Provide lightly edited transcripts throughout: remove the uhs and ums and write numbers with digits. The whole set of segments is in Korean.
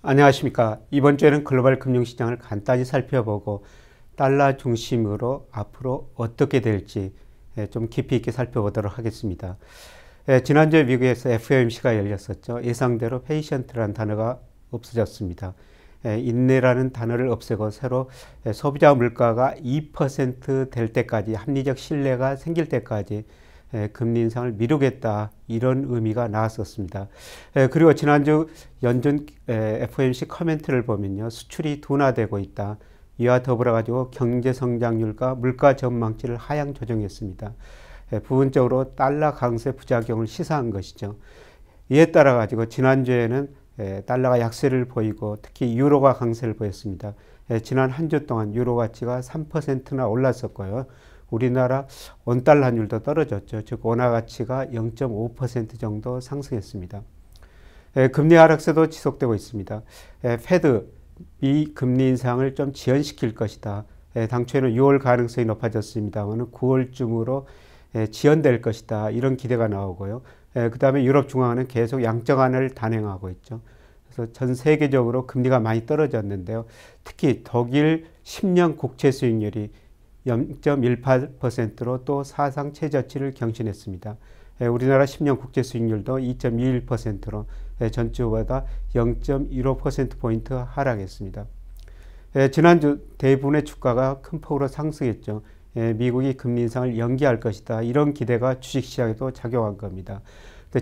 안녕하십니까. 이번 주에는 글로벌 금융시장을 간단히 살펴보고 달러 중심으로 앞으로 어떻게 될지 좀 깊이 있게 살펴보도록 하겠습니다. 지난주에 미국에서 FOMC가 열렸었죠. 예상대로 페이션트라는 단어가 없어졌습니다. 인내라는 단어를 없애고 새로 소비자 물가가 2%될 때까지, 합리적 신뢰가 생길 때까지 금리 인상을 미루겠다, 이런 의미가 나왔었습니다. 그리고 지난주 연준 FOMC 커멘트를 보면요, 수출이 둔화되고 있다, 이와 더불어 가지고 경제 성장률과 물가 전망치를 하향 조정했습니다. 부분적으로 달러 강세 부작용을 시사한 것이죠. 이에 따라 가지고 지난주에는 달러가 약세를 보이고 특히 유로가 강세를 보였습니다. 지난 한 주 동안 유로 가치가 3%나 올랐었고요. 우리나라 원달러 환율도 떨어졌죠. 즉 원화 가치가 0.5% 정도 상승했습니다. 금리 하락세도 지속되고 있습니다. 페드 미 금리 인상을 좀 지연시킬 것이다. 당초에는 6월 가능성이 높아졌습니다만 9월쯤으로 지연될 것이다, 이런 기대가 나오고요. 그 다음에 유럽중앙은행 계속 양적 완화를 단행하고 있죠. 그래서 전 세계적으로 금리가 많이 떨어졌는데요. 특히 독일 10년 국채 수익률이 0.18%로 또 사상 최저치를 경신했습니다. 우리나라 10년 국채 수익률도 2.21%로 전주보다 0.15%포인트 하락했습니다. 지난주 대부분의 주가가 큰 폭으로 상승했죠. 미국이 금리 인상을 연기할 것이다, 이런 기대가 주식시장에도 작용한 겁니다.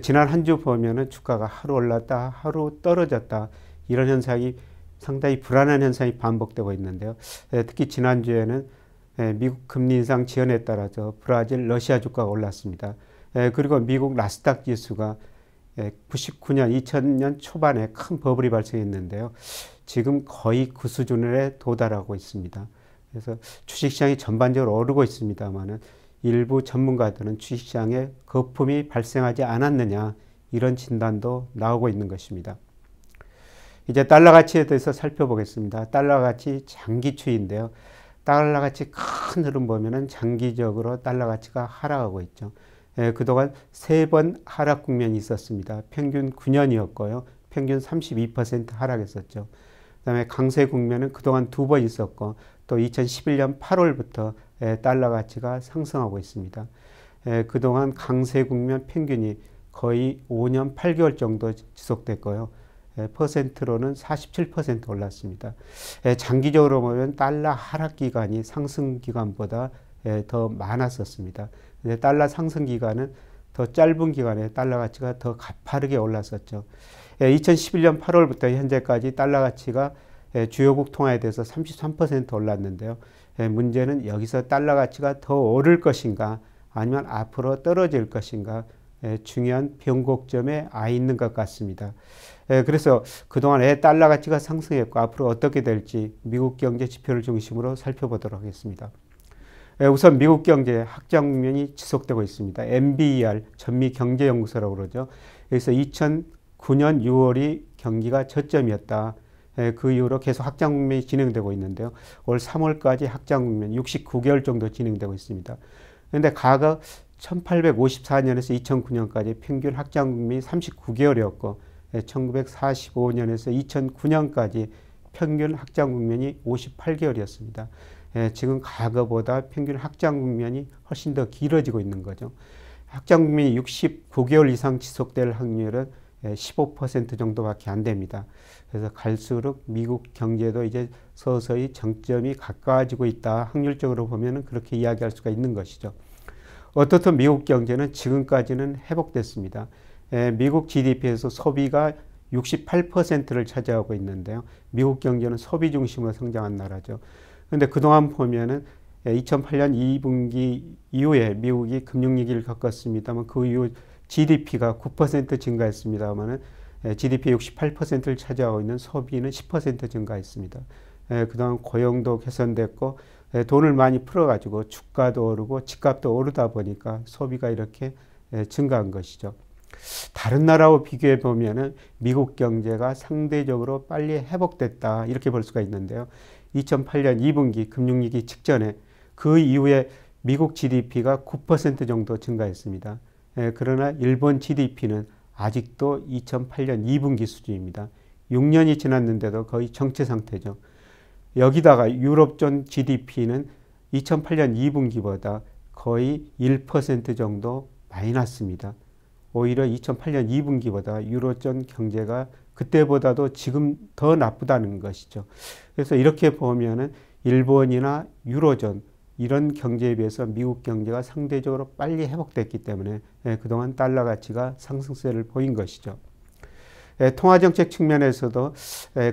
지난 한 주 보면은 주가가 하루 올랐다 하루 떨어졌다, 이런 현상이 상당히 불안한 현상이 반복되고 있는데요. 특히 지난주에는 미국 금리 인상 지연에 따라서 브라질, 러시아 주가가 올랐습니다. 그리고 미국 나스닥 지수가 99년, 2000년 초반에 큰 버블이 발생했는데요. 지금 거의 그 수준에 도달하고 있습니다. 그래서 주식시장이 전반적으로 오르고 있습니다만은 일부 전문가들은 주식시장에 거품이 발생하지 않았느냐, 이런 진단도 나오고 있는 것입니다. 이제 달러 가치에 대해서 살펴보겠습니다. 달러 가치 장기 추이인데요. 달러 가치 큰 흐름 보면은 장기적으로 달러 가치가 하락하고 있죠. 그동안 3번 하락 국면이 있었습니다. 평균 9년이었고요. 평균 32% 하락했었죠. 그 다음에 강세 국면은 그동안 2번 있었고, 또 2011년 8월부터 달러 가치가 상승하고 있습니다. 그동안 강세 국면 평균이 거의 5년 8개월 정도 지속됐고요. 퍼센트로는 47% 올랐습니다. 장기적으로 보면 달러 하락 기간이 상승 기간보다 더 많았었습니다. 달러 상승 기간은 더 짧은 기간에 달러 가치가 더 가파르게 올랐었죠. 2011년 8월부터 현재까지 달러 가치가 주요국 통화에 대해서 33% 올랐는데요. 문제는 여기서 달러 가치가 더 오를 것인가, 아니면 앞으로 떨어질 것인가, 중요한 변곡점에 있는 것 같습니다. 그래서 그동안 달러 가치가 상승했고 앞으로 어떻게 될지 미국 경제 지표를 중심으로 살펴보도록 하겠습니다. 우선 미국 경제 확장 국면이 지속되고 있습니다. NBER, 전미경제연구소라고 그러죠. 여기서 2009년 6월이 경기가 저점이었다. 그 이후로 계속 확장 국면이 진행되고 있는데요. 올 3월까지 확장 국면 69개월 정도 진행되고 있습니다. 그런데 과거 1854년에서 2009년까지 평균 확장 국면이 39개월이었고 1945년에서 2009년까지 평균 확장 국면이 58개월이었습니다. 지금 과거보다 평균 확장 국면이 훨씬 더 길어지고 있는 거죠. 확장 국면이 69개월 이상 지속될 확률은 15% 정도밖에 안 됩니다. 그래서 갈수록 미국 경제도 이제 서서히 정점이 가까워지고 있다, 확률적으로 보면 그렇게 이야기할 수가 있는 것이죠. 어떻든 미국 경제는 지금까지는 회복됐습니다. 미국 GDP에서 소비가 68%를 차지하고 있는데요. 미국 경제는 소비 중심으로 성장한 나라죠. 그런데 그동안 보면은 2008년 2분기 이후에 미국이 금융위기를 겪었습니다만 그 이후 GDP가 9% 증가했습니다만 GDP의 68%를 차지하고 있는 소비는 10% 증가했습니다. 그동안 고용도 개선됐고 돈을 많이 풀어가지고 주가도 오르고 집값도 오르다 보니까 소비가 이렇게 증가한 것이죠. 다른 나라와 비교해 보면은 미국 경제가 상대적으로 빨리 회복됐다, 이렇게 볼 수가 있는데요. 2008년 2분기 금융위기 직전에 그 이후에 미국 GDP가 9% 정도 증가했습니다. 그러나 일본 GDP는 아직도 2008년 2분기 수준입니다. 6년이 지났는데도 거의 정체 상태죠. 여기다가 유럽존 GDP는 2008년 2분기보다 거의 1% 정도 마이너스입니다. 오히려 2008년 2분기보다 유로존 경제가 그때보다도 지금 더 나쁘다는 것이죠. 그래서 이렇게 보면은 일본이나 유로존 이런 경제에 비해서 미국 경제가 상대적으로 빨리 회복됐기 때문에 그동안 달러 가치가 상승세를 보인 것이죠. 통화정책 측면에서도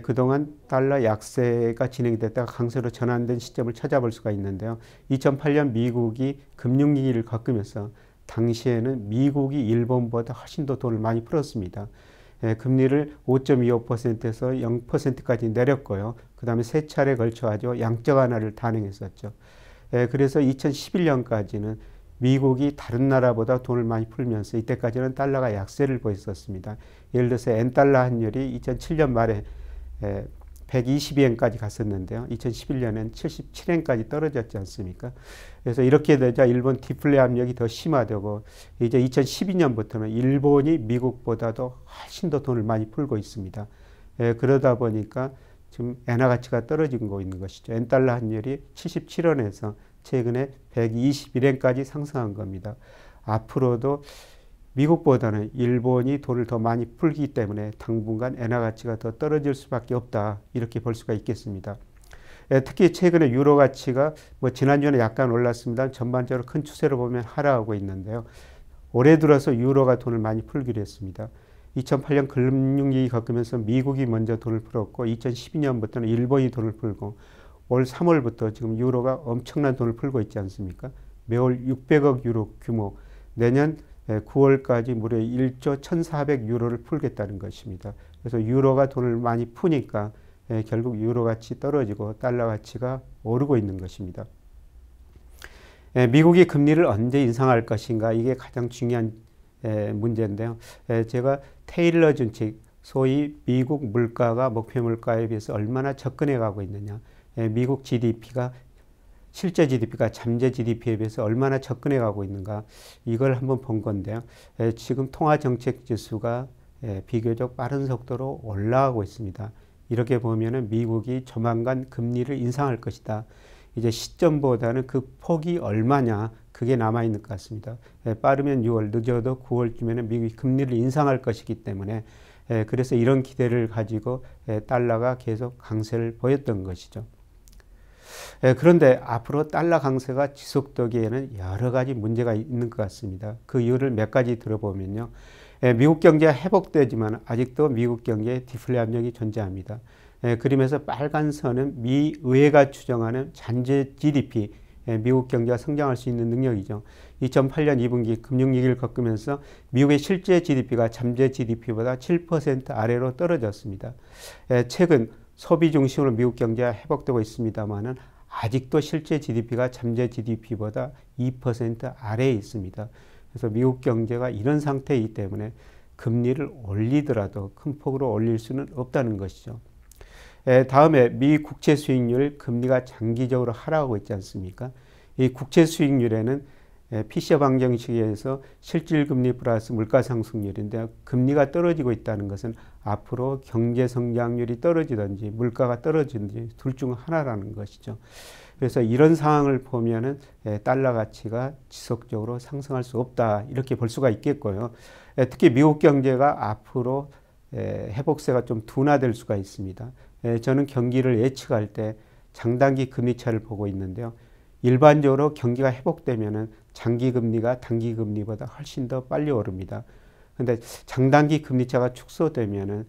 그동안 달러 약세가 진행이 됐다가 강세로 전환된 시점을 찾아볼 수가 있는데요. 2008년 미국이 금융위기를 겪으면서 당시에는 미국이 일본보다 훨씬 더 돈을 많이 풀었습니다. 금리를 5.25%에서 0%까지 내렸고요. 그 다음에 세 차례 걸쳐 가지고 양적 완화를 단행했었죠. 그래서 2011년까지는 미국이 다른 나라보다 돈을 많이 풀면서 이때까지는 달러가 약세를 보였었습니다. 예를 들어서 엔달러 환율이 2007년 말에 122엔까지 갔었는데요. 2011년엔 77엔까지 떨어졌지 않습니까? 그래서 이렇게 되자 일본 디플레 압력이 더 심화되고 이제 2012년부터는 일본이 미국보다도 훨씬 더 돈을 많이 풀고 있습니다. 그러다 보니까 지금 엔화 가치가 떨어지고 있는 것이죠. 엔달러 환율이 77원에서 최근에 121엔까지 상승한 겁니다. 앞으로도 미국보다는 일본이 돈을 더 많이 풀기 때문에 당분간 엔화 가치가 더 떨어질 수밖에 없다. 이렇게 볼 수가 있겠습니다. 특히 최근에 유로 가치가 지난주에는 약간 올랐습니다. 전반적으로 큰 추세로 보면 하락하고 있는데요. 올해 들어서 유로가 돈을 많이 풀기로 했습니다. 2008년 금융위기 겪으면서 미국이 먼저 돈을 풀었고 2012년부터는 일본이 돈을 풀고 올 3월부터 지금 유로가 엄청난 돈을 풀고 있지 않습니까? 매월 600억 유로 규모, 내년 9월까지 무려 1조 1,400 유로를 풀겠다는 것입니다. 그래서 유로가 돈을 많이 푸니까 결국 유로 가치 떨어지고 달러 가치가 오르고 있는 것입니다. 미국이 금리를 언제 인상할 것인가, 이게 가장 중요한 문제인데요. 제가 테일러 준칙, 소위 미국 물가가 목표 물가에 비해서 얼마나 접근해 가고 있느냐, 미국 GDP가 실제 GDP가 잠재 GDP에 비해서 얼마나 접근해 가고 있는가, 이걸 한번 본 건데요. 지금 통화정책 지수가 비교적 빠른 속도로 올라가고 있습니다. 이렇게 보면은 미국이 조만간 금리를 인상할 것이다. 이제 시점보다는 그 폭이 얼마냐, 그게 남아있는 것 같습니다. 빠르면 6월, 늦어도 9월쯤에는 미국이 금리를 인상할 것이기 때문에 그래서 이런 기대를 가지고 달러가 계속 강세를 보였던 것이죠. 그런데 앞으로 달러 강세가 지속되기에는 여러 가지 문제가 있는 것 같습니다. 그 이유를 몇 가지 들어보면요. 미국 경제가 회복되지만 아직도 미국 경제에 디플레 압력이 존재합니다. 그러면서 빨간 선은 미 의회가 추정하는 잠재 GDP, 미국 경제가 성장할 수 있는 능력이죠. 2008년 2분기 금융위기를 겪으면서 미국의 실제 GDP가 잠재 GDP보다 7% 아래로 떨어졌습니다. 최근 소비 중심으로 미국 경제가 회복되고 있습니다만은 아직도 실제 GDP가 잠재 GDP보다 2% 아래에 있습니다. 그래서 미국 경제가 이런 상태이기 때문에 금리를 올리더라도 큰 폭으로 올릴 수는 없다는 것이죠. 다음에 미 국채 수익률 금리가 장기적으로 하락하고 있지 않습니까? 이 국채 수익률에는 피셔 방정식에 의해서 실질금리 플러스 물가상승률인데 금리가 떨어지고 있다는 것은 앞으로 경제성장률이 떨어지든지 물가가 떨어지든지 둘 중 하나라는 것이죠. 그래서 이런 상황을 보면은 달러 가치가 지속적으로 상승할 수 없다, 이렇게 볼 수가 있겠고요. 특히 미국 경제가 앞으로 회복세가 좀 둔화될 수가 있습니다. 저는 경기를 예측할 때 장단기 금리차를 보고 있는데요. 일반적으로 경기가 회복되면은 장기 금리가 단기 금리보다 훨씬 더 빨리 오릅니다. 그런데 장단기 금리차가 축소되면은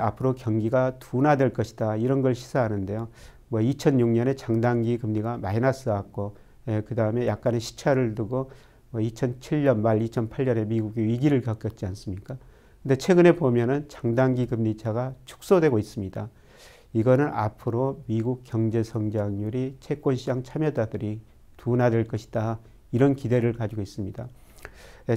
앞으로 경기가 둔화될 것이다, 이런 걸 시사하는데요. 2006년에 장단기 금리가 마이너스였고, 그 다음에 약간의 시차를 두고 2007년 말 2008년에 미국이 위기를 겪었지 않습니까? 근데 최근에 보면은 장단기 금리차가 축소되고 있습니다. 이거는 앞으로 미국 경제 성장률이 채권시장 참여자들이 둔화될 것이다, 이런 기대를 가지고 있습니다.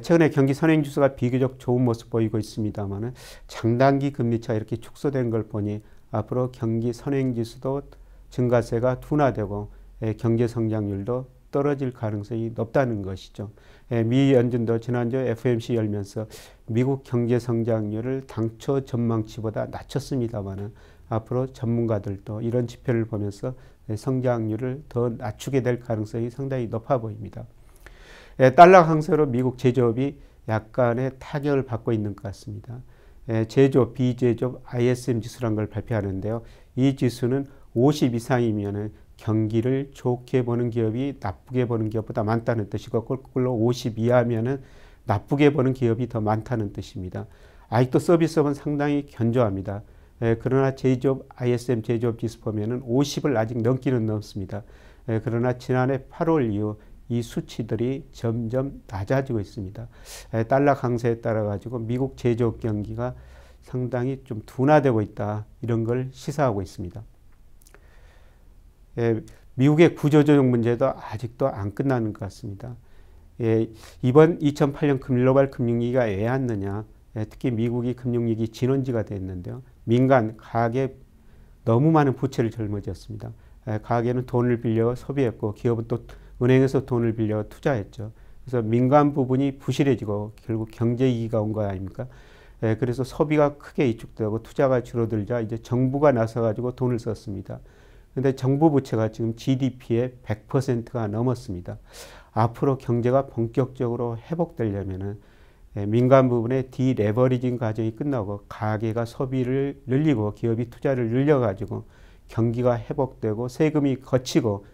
최근에 경기 선행지수가 비교적 좋은 모습 보이고 있습니다만 장단기 금리차 이렇게 축소된 걸 보니 앞으로 경기 선행지수도 증가세가 둔화되고 경제 성장률도 떨어질 가능성이 높다는 것이죠. 미 연준도 지난주 FOMC 열면서 미국 경제 성장률을 당초 전망치보다 낮췄습니다만은 앞으로 전문가들도 이런 지표를 보면서 성장률을 더 낮추게 될 가능성이 상당히 높아 보입니다. 달러 강세로 미국 제조업이 약간의 타격을 받고 있는 것 같습니다. 제조업, 비제조업 ISM 지수라는 걸 발표하는데요. 이 지수는 50 이상이면 경기를 좋게 보는 기업이 나쁘게 보는 기업보다 많다는 뜻이고, 거꾸로 50 이하면 나쁘게 보는 기업이 더 많다는 뜻입니다. 아직도 서비스업은 상당히 견조합니다. 그러나 제조업, ISM 제조업 지수 보면은 50을 아직 넘기는 넘습니다. 그러나 지난해 8월 이후 이 수치들이 점점 낮아지고 있습니다. 달러 강세에 따라 가지고 미국 제조업 경기가 상당히 좀 둔화되고 있다, 이런 걸 시사하고 있습니다. 미국의 구조조정 문제도 아직도 안 끝나는 것 같습니다. 이번 2008년 글로벌 금융위기가 왜 왔느냐, 특히 미국이 금융위기 진원지가 됐는데요. 민간, 가계 너무 많은 부채를 짊어졌습니다. 가계는 돈을 빌려 소비했고 기업은 또 은행에서 돈을 빌려 투자했죠. 그래서 민간 부분이 부실해지고 결국 경제위기가 온 거 아닙니까? 그래서 소비가 크게 위축되고 투자가 줄어들자 이제 정부가 나서가지고 돈을 썼습니다. 근데 정부 부채가 지금 GDP의 100%가 넘었습니다. 앞으로 경제가 본격적으로 회복되려면은 민간 부분의 디레버리징 과정이 끝나고 가계가 소비를 늘리고 기업이 투자를 늘려가지고 경기가 회복되고 세금이 거치고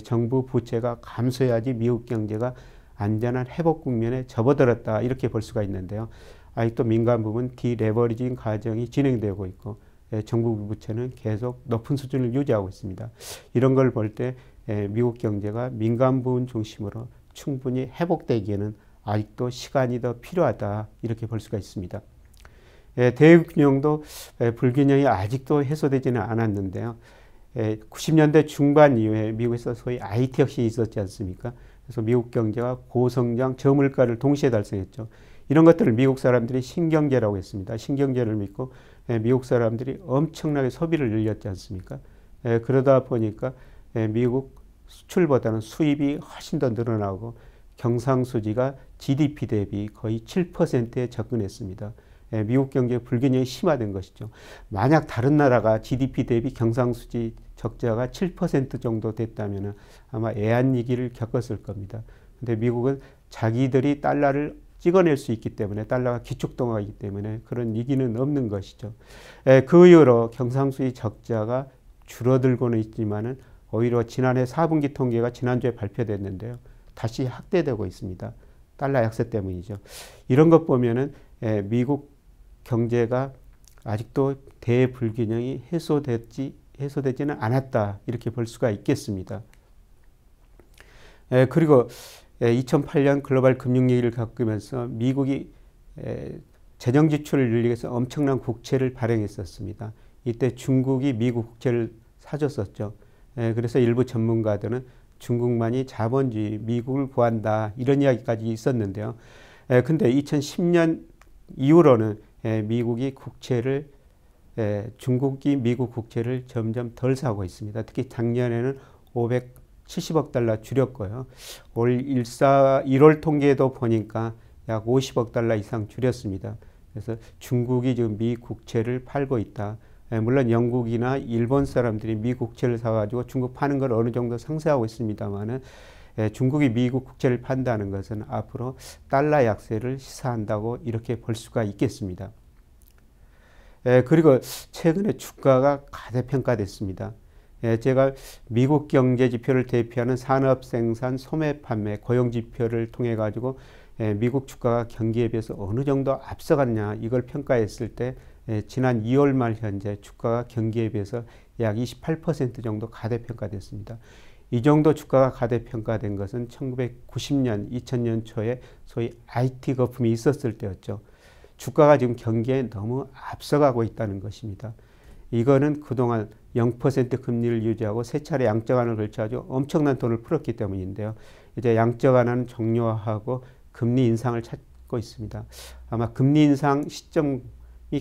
정부 부채가 감소해야지 미국 경제가 안전한 회복 국면에 접어들었다, 이렇게 볼 수가 있는데요. 아직도 민간 부분 디레버리징 과정이 진행되고 있고 정부 부채는 계속 높은 수준을 유지하고 있습니다. 이런 걸 볼 때 미국 경제가 민간 부분 중심으로 충분히 회복되기에는 아직도 시간이 더 필요하다, 이렇게 볼 수가 있습니다. 대륙균형도 불균형이 아직도 해소되지는 않았는데요. 90년대 중반 이후에 미국에서 소위 IT 혁신이 있었지 않습니까? 그래서 미국 경제가 고성장, 저물가를 동시에 달성했죠. 이런 것들을 미국 사람들이 신경제라고 했습니다. 신경제를 믿고 미국 사람들이 엄청나게 소비를 늘렸지 않습니까? 그러다 보니까 미국 수출보다는 수입이 훨씬 더 늘어나고 경상수지가 GDP 대비 거의 7%에 접근했습니다. 미국 경제 불균형이 심화된 것이죠. 만약 다른 나라가 GDP 대비 경상수지 적자가 7% 정도 됐다면 아마 애한위기를 겪었을 겁니다. 근데 미국은 자기들이 달러를 찍어낼 수 있기 때문에, 달러가 기축통화이기 때문에 그런 위기는 없는 것이죠. 그 이후로 경상수지 적자가 줄어들고는 있지만은 오히려 지난해 4분기 통계가 지난주에 발표됐는데요. 다시 확대되고 있습니다. 달러 약세 때문이죠. 이런 것 보면은 미국 경제가 아직도 대불균형이 해소되지는 않았다, 이렇게 볼 수가 있겠습니다. 그리고 2008년 글로벌 금융위기를 겪으면서 미국이 재정 지출을 늘리기 위해서 엄청난 국채를 발행했었습니다. 이때 중국이 미국 국채를 사줬었죠. 그래서 일부 전문가들은 중국만이 자본주의, 미국을 구한다, 이런 이야기까지 있었는데요. 근데 2010년 이후로는 미국이 중국이 미국 국채를 점점 덜 사고 있습니다. 특히 작년에는 570억 달러 줄였고요. 올 1월 통계도 보니까 약 50억 달러 이상 줄였습니다. 그래서 중국이 지금 미 국채를 팔고 있다. 물론 영국이나 일본 사람들이 미 국채를 사가지고 중국 파는 걸 어느 정도 상쇄하고 있습니다만은 중국이 미국 국채를 판다는 것은 앞으로 달러 약세를 시사한다고 이렇게 볼 수가 있겠습니다. 그리고 최근에 주가가 가대평가됐습니다. 제가 미국 경제 지표를 대표하는 산업 생산, 소매 판매, 고용 지표를 통해 가지고 미국 주가가 경기에 비해서 어느 정도 앞서갔냐, 이걸 평가했을 때 지난 2월 말 현재 주가가 경기에 비해서 약 28% 정도 가대평가됐습니다. 이 정도 주가가 가대평가된 것은 1990년, 2000년 초에 소위 IT 거품이 있었을 때였죠. 주가가 지금 경기에 너무 앞서가고 있다는 것입니다. 이거는 그동안 0% 금리를 유지하고 세 차례 양적 완화를 걸쳐가지고 엄청난 돈을 풀었기 때문인데요. 이제 양적 완화는 종료하고 금리 인상을 찾고 있습니다. 아마 금리 인상 시점이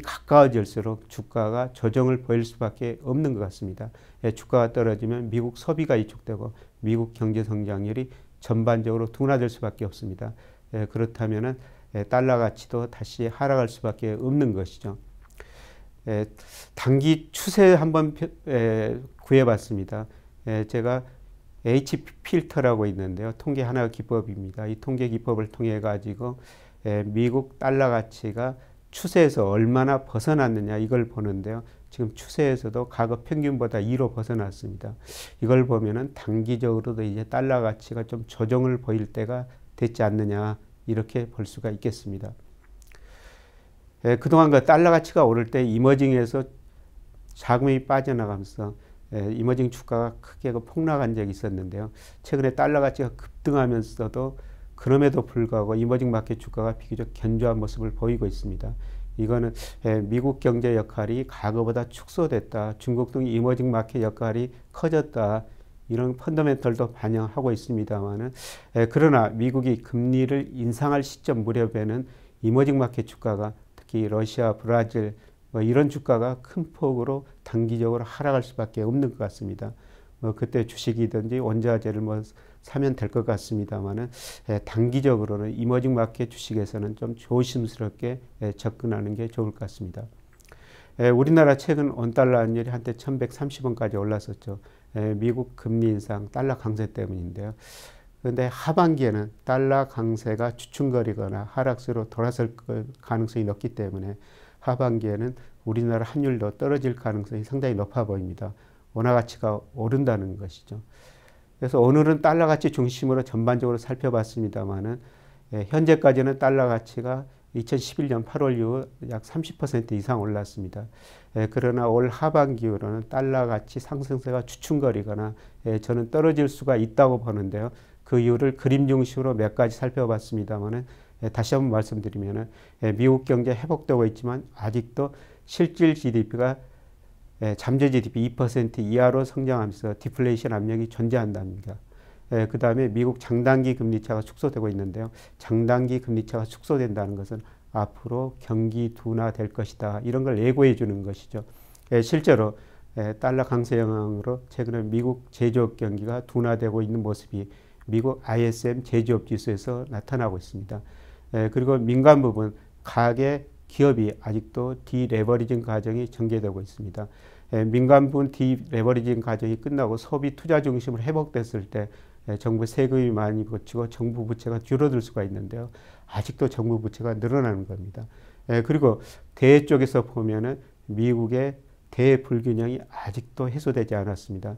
가까워질수록 주가가 조정을 보일 수밖에 없는 것 같습니다. 주가가 떨어지면 미국 소비가 위축되고 미국 경제 성장률이 전반적으로 둔화될 수밖에 없습니다. 그렇다면은 달러 가치도 다시 하락할 수밖에 없는 것이죠. 단기 추세 한번 구해봤습니다. 제가 H 필터라고 있는데요. 통계 하나 기법입니다. 이 통계 기법을 통해 가지고 미국 달러 가치가 추세에서 얼마나 벗어났느냐 이걸 보는데요. 지금 추세에서도 과거 평균보다 2로 벗어났습니다. 이걸 보면은 단기적으로도 이제 달러 가치가 좀 조정을 보일 때가 됐지 않느냐 이렇게 볼 수가 있겠습니다. 그동안 그 달러 가치가 오를 때 이머징에서 자금이 빠져나가면서 이머징 주가가 크게 폭락한 적이 있었는데요. 최근에 달러 가치가 급등하면서도 그럼에도 불구하고 이머징 마켓 주가가 비교적 견조한 모습을 보이고 있습니다. 이거는 미국 경제 역할이 과거보다 축소됐다. 중국 등 이머징 마켓 역할이 커졌다. 이런 펀더멘털도 반영하고 있습니다만은 그러나 미국이 금리를 인상할 시점 무렵에는 이머징 마켓 주가가 특히 러시아, 브라질 이런 주가가 큰 폭으로 단기적으로 하락할 수밖에 없는 것 같습니다. 그때 주식이든지 원자재를 사면 될 것 같습니다만은 단기적으로는 이머징 마켓 주식에서는 좀 조심스럽게 접근하는 게 좋을 것 같습니다. 우리나라 최근 원달러 환율이 한때 1130원까지 올랐었죠. 미국 금리 인상, 달러 강세 때문인데요. 그런데 하반기에는 달러 강세가 주춤거리거나 하락세로 돌아설 가능성이 높기 때문에 하반기에는 우리나라 환율도 떨어질 가능성이 상당히 높아 보입니다. 원화 가치가 오른다는 것이죠. 그래서 오늘은 달러 가치 중심으로 전반적으로 살펴봤습니다만은 현재까지는 달러 가치가 2011년 8월 이후 약 30% 이상 올랐습니다. 그러나 올 하반기로는 달러 가치 상승세가 주춤거리거나 저는 떨어질 수가 있다고 보는데요. 그 이유를 그림 중심으로 몇 가지 살펴봤습니다만은 다시 한번 말씀드리면은 미국 경제 회복되고 있지만 아직도 실질 GDP가 잠재 GDP 2% 이하로 성장하면서 디플레이션 압력이 존재한답니다. 그 다음에 미국 장단기 금리차가 축소되고 있는데요. 장단기 금리차가 축소된다는 것은 앞으로 경기 둔화될 것이다. 이런 걸 예고해 주는 것이죠. 실제로 달러 강세 영향으로 최근에 미국 제조업 경기가 둔화되고 있는 모습이 미국 ISM 제조업 지수에서 나타나고 있습니다. 그리고 민간 부분 가계 기업이 아직도 디레버리징 과정이 전개되고 있습니다. 민간 부분 디레버리징 과정이 끝나고 소비 투자 중심으로 회복됐을 때 정부 세금이 많이 거치고 정부 부채가 줄어들 수가 있는데요. 아직도 정부 부채가 늘어나는 겁니다. 그리고 대외 쪽에서 보면은 미국의 대외 불균형이 아직도 해소되지 않았습니다.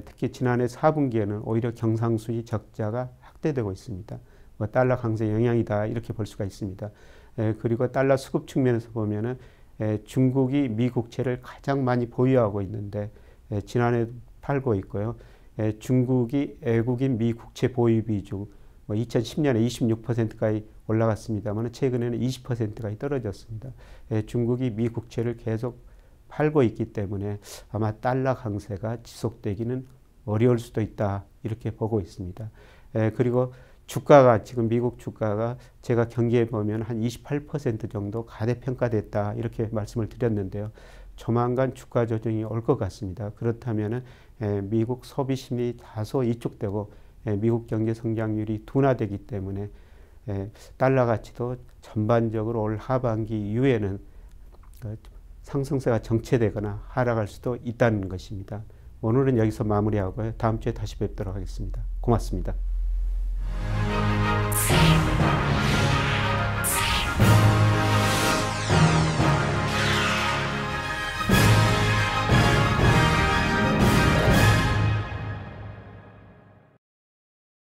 특히 지난해 4분기에는 오히려 경상수지 적자가 확대되고 있습니다. 달러 강세 영향이다 이렇게 볼 수가 있습니다. 그리고 달러 수급 측면에서 보면은 중국이 미 국채를 가장 많이 보유하고 있는데 지난해 팔고 있고요. 중국이 외국인 미 국채 보유 비중 2010년에 26%까지 올라갔습니다만 최근에는 20%까지 떨어졌습니다. 중국이 미 국채를 계속 팔고 있기 때문에 아마 달러 강세가 지속되기는 어려울 수도 있다 이렇게 보고 있습니다. 그리고 주가가 지금 미국 주가가 제가 경기해 보면 한 28% 정도 가대평가됐다 이렇게 말씀을 드렸는데요. 조만간 주가 조정이 올 것 같습니다. 그렇다면은 미국 소비 심리 다소 위축되고 미국 경제 성장률이 둔화되기 때문에 달러 가치도 전반적으로 올 하반기 이후에는 상승세가 정체되거나 하락할 수도 있다는 것입니다. 오늘은 여기서 마무리하고요. 다음 주에 다시 뵙도록 하겠습니다. 고맙습니다.